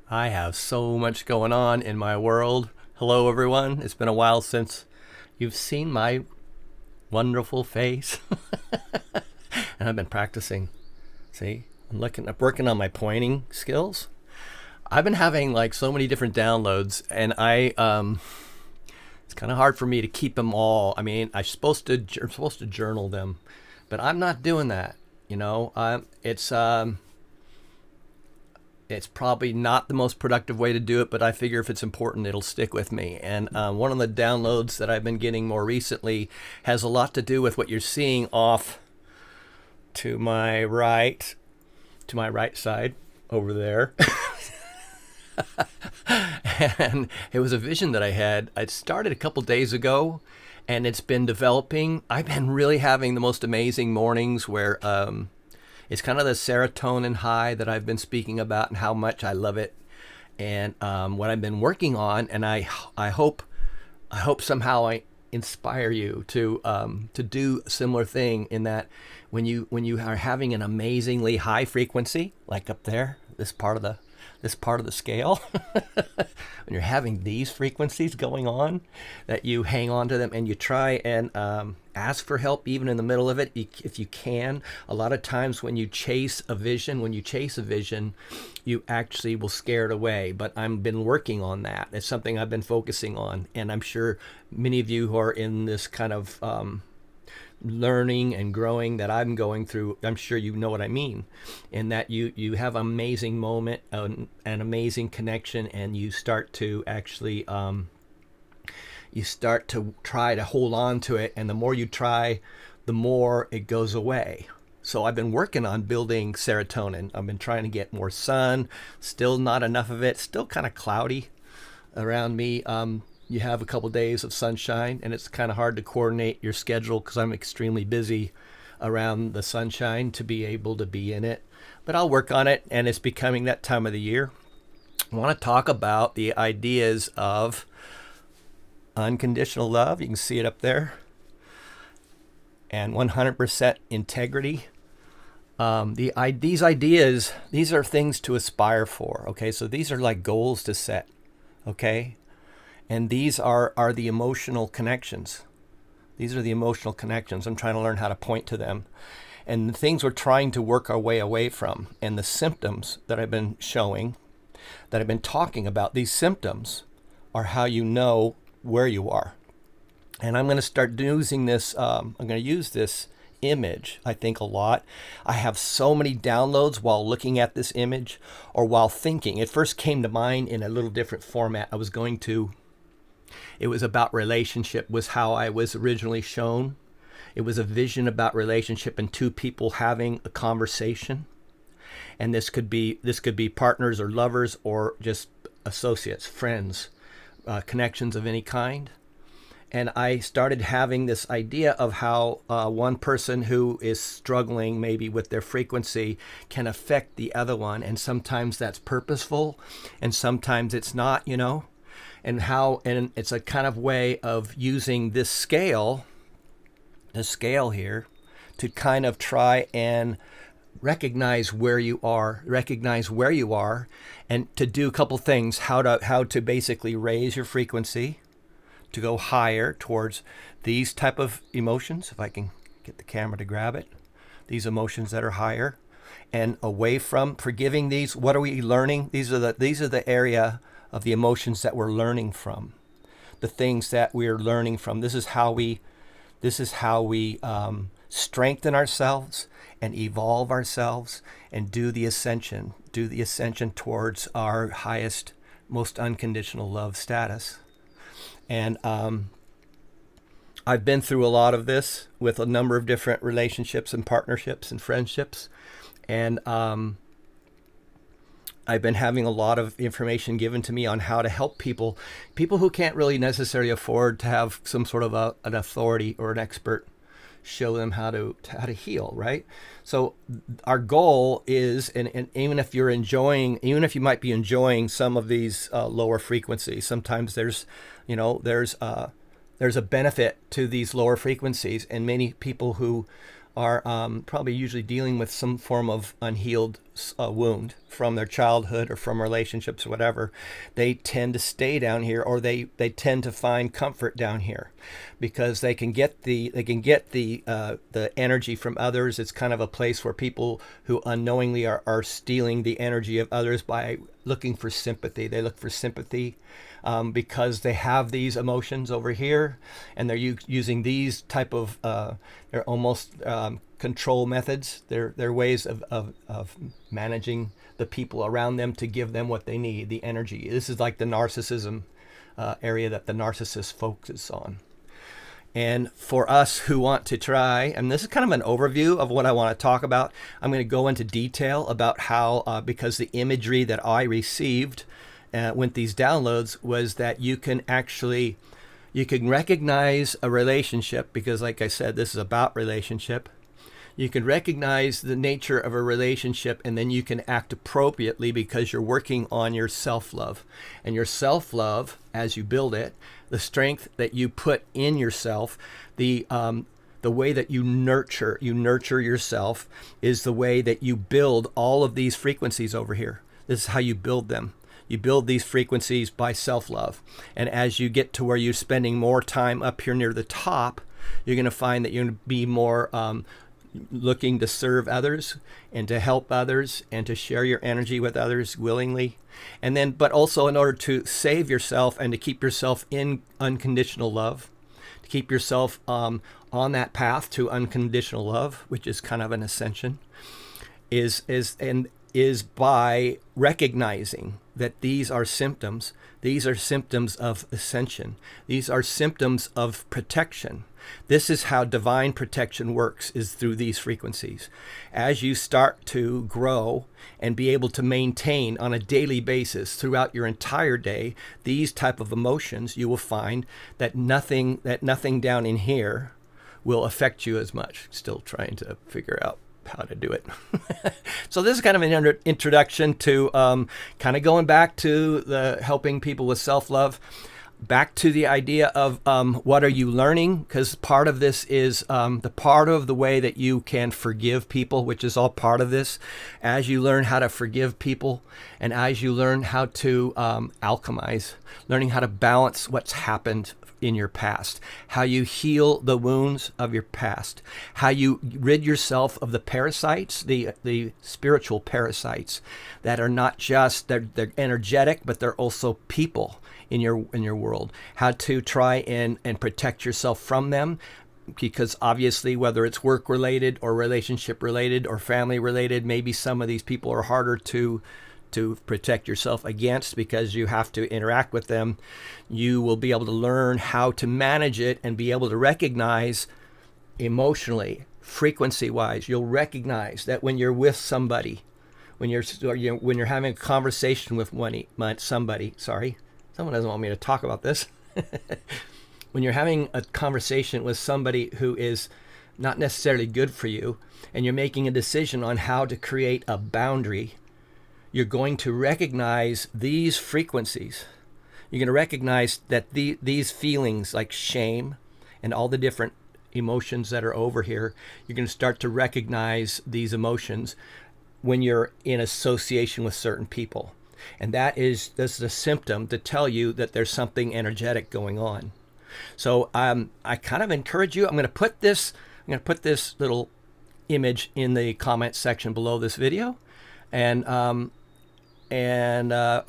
I have so much going on in my world. Hello, everyone. It's been a while since you've seen my wonderful face. And I've been practicing. See, I'm working on my pointing skills. I've been having like so many different downloads, and it's kind of hard for me to keep them all. I mean, I'm supposed to journal them, but I'm not doing that. It's probably not the most productive way to do it, but I figure if it's important, it'll stick with me. And one of the downloads that I've been getting more recently has a lot to do with what you're seeing off to my right, side over there. And it was a vision that I had. It started a couple days ago, and it's been developing. I've been really having the most amazing mornings where it's kind of the serotonin high that I've been speaking about and how much I love it, and what I've been working on. And I hope somehow I inspire you to do a similar thing. In that, when you are having an amazingly high frequency, like up there, this part of the scale, when you're having these frequencies going on, that you hang on to them and you try and ask for help even in the middle of it, if you can. A lot of times when you chase a vision, you actually will scare it away. But I've been working on that. It's something I've been focusing on, and I'm sure many of you who are in this kind of learning and growing that I'm going through, I'm sure you know what I mean, in that you have an amazing moment, an amazing connection, and you start to actually try to hold on to it, and the more you try, the more it goes away. So I've been working on building serotonin. I've been trying to get more sun. Still not enough of it. Still kind of cloudy around me. You have a couple days of sunshine, and it's kind of hard to coordinate your schedule because I'm extremely busy around the sunshine to be able to be in it. But I'll work on it, and it's becoming that time of the year. I want to talk about the ideas of unconditional love. You can see it up there. And 100% integrity. These ideas, these are things to aspire for. Okay, so these are like goals to set. Okay, and these are the emotional connections. These are the emotional connections. I'm trying to learn how to point to them. And the things we're trying to work our way away from. And the symptoms that I've been showing, that I've been talking about, these symptoms are how you know where you are. And I'm going to start using this. I'm going to use this image, I think, a lot. I have so many downloads while looking at this image or while thinking. It first came to mind in a little different format. It was about relationship, was how I was originally shown. It was a vision about relationship and two people having a conversation. And this could be partners or lovers or just associates, friends, connections of any kind. And I started having this idea of how one person who is struggling maybe with their frequency can affect the other one. And sometimes that's purposeful and sometimes it's not. And it's a kind of way of using this scale here, to kind of try and recognize where you are, and to do a couple things, how to basically raise your frequency, to go higher towards these type of emotions, if I can get the camera to grab it, these emotions that are higher, and away from forgiving these. What are we learning? These are the area of the emotions that we're learning from, the things that we're learning from. This is how we strengthen ourselves and evolve ourselves and do the ascension towards our highest, most unconditional love status. And I've been through a lot of this with a number of different relationships and partnerships and friendships. And I've been having a lot of information given to me on how to help people who can't really necessarily afford to have some sort of an authority or an expert show them how to heal, right? So our goal is, and even if you might be enjoying some of these lower frequencies, sometimes there's a benefit to these lower frequencies, and many people who are probably usually dealing with some form of unhealed wound from their childhood or from relationships or whatever, they tend to stay down here, or they tend to find comfort down here because they can get the energy from others. It's kind of a place where people who unknowingly are stealing the energy of others by looking for sympathy. They look for sympathy because they have these emotions over here, and they're using these type of they're almost control methods. They're ways of managing the people around them to give them what they need, the energy. This is like the narcissism area that the narcissist focuses on. And for us who want to try, and this is kind of an overview of what I want to talk about, I'm going to go into detail about how, because the imagery that I received with these downloads was that you can recognize a relationship, because like I said, this is about relationship. You can recognize the nature of a relationship, and then you can act appropriately because you're working on your self-love. And your self-love, as you build it, the strength that you put in yourself, the way that you nurture yourself is the way that you build all of these frequencies over here. This is how you build them. You build these frequencies by self-love. And as you get to where you're spending more time up here near the top, you're going to find that you're going to be more looking to serve others and to help others and to share your energy with others willingly. And then, but also in order to save yourself and to keep yourself in unconditional love, to keep yourself on that path to unconditional love, which is kind of an ascension, is by recognizing that these are symptoms. These are symptoms of ascension. These are symptoms of protection. This is how divine protection works, is through these frequencies. As you start to grow and be able to maintain on a daily basis throughout your entire day these type of emotions, you will find that nothing down in here will affect you as much. Still trying to figure out how to do it. So this is kind of an introduction to kind of going back to the helping people with self-love, back to the idea of what are you learning, because part of this is the part of the way that you can forgive people, which is all part of this. As you learn how to forgive people, and as you learn how to alchemize, learning how to balance what's happened in your past, how you heal the wounds of your past, how you rid yourself of the parasites, the spiritual parasites that are not just, they're energetic, but they're also people in your world, how to try and protect yourself from them, because obviously whether it's work related or relationship related or family related, maybe some of these people are harder to protect yourself against because you have to interact with them. You will be able to learn how to manage it and be able to recognize emotionally, frequency-wise. You'll recognize that when you're with somebody, when you're having a conversation with somebody. Sorry, someone doesn't want me to talk about this. When you're having a conversation with somebody who is not necessarily good for you, and you're making a decision on how to create a boundary, you're going to recognize these frequencies. You're going to recognize that these feelings like shame and all the different emotions that are over here, you're going to start to recognize these emotions when you're in association with certain people. And this is a symptom to tell you that there's something energetic going on. So I kind of encourage you. I'm going to put this little image in the comments section below this video, and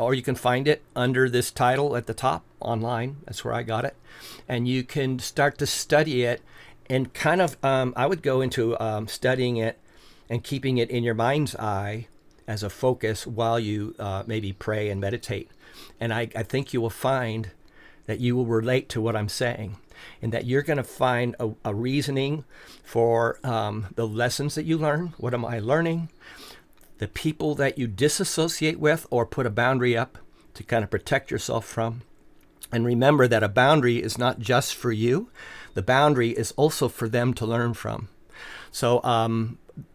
or you can find it under this title at the top online. That's where I got it, and you can start to study it. And kind of, I would go into studying it and keeping it in your mind's eye as a focus while you maybe pray and meditate. And I think you will find that you will relate to what I'm saying, and that you're going to find a reasoning for the lessons that you learn. What am I learning? The people that you disassociate with or put a boundary up to kind of protect yourself from. And remember that a boundary is not just for you. The boundary is also for them to learn from. So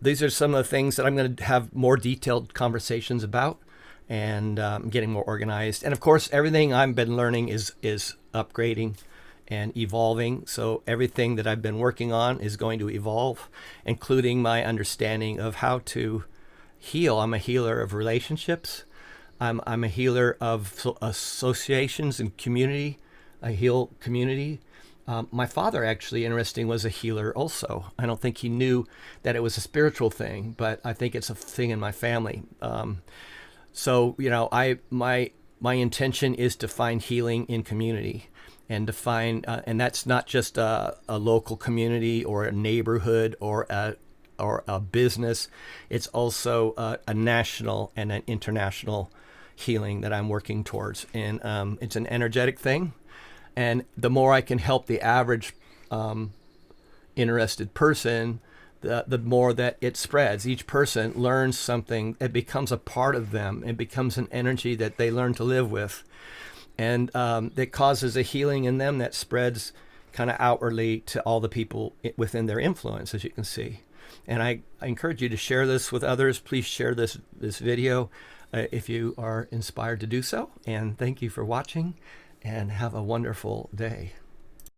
these are some of the things that I'm going to have more detailed conversations about, and getting more organized. And of course, everything I've been learning is upgrading and evolving. So everything that I've been working on is going to evolve, including my understanding of how to heal. I'm a healer of relationships. I'm a healer of associations and community. I heal community. My father, actually, interesting, was a healer also. I don't think he knew that it was a spiritual thing, but I think it's a thing in my family. So, my intention is to find healing in community, and to find, and that's not just a local community or a neighborhood or a business. It's also a national and an international healing that I'm working towards, and it's an energetic thing. And the more I can help the average interested person, the more that it spreads. Each person learns something. It becomes a part of them. It becomes an energy that they learn to live with. And that causes a healing in them that spreads kind of outwardly to all the people within their influence, as you can see. And I encourage you to share this with others. Please share this video if you are inspired to do so. And thank you for watching, and have a wonderful day.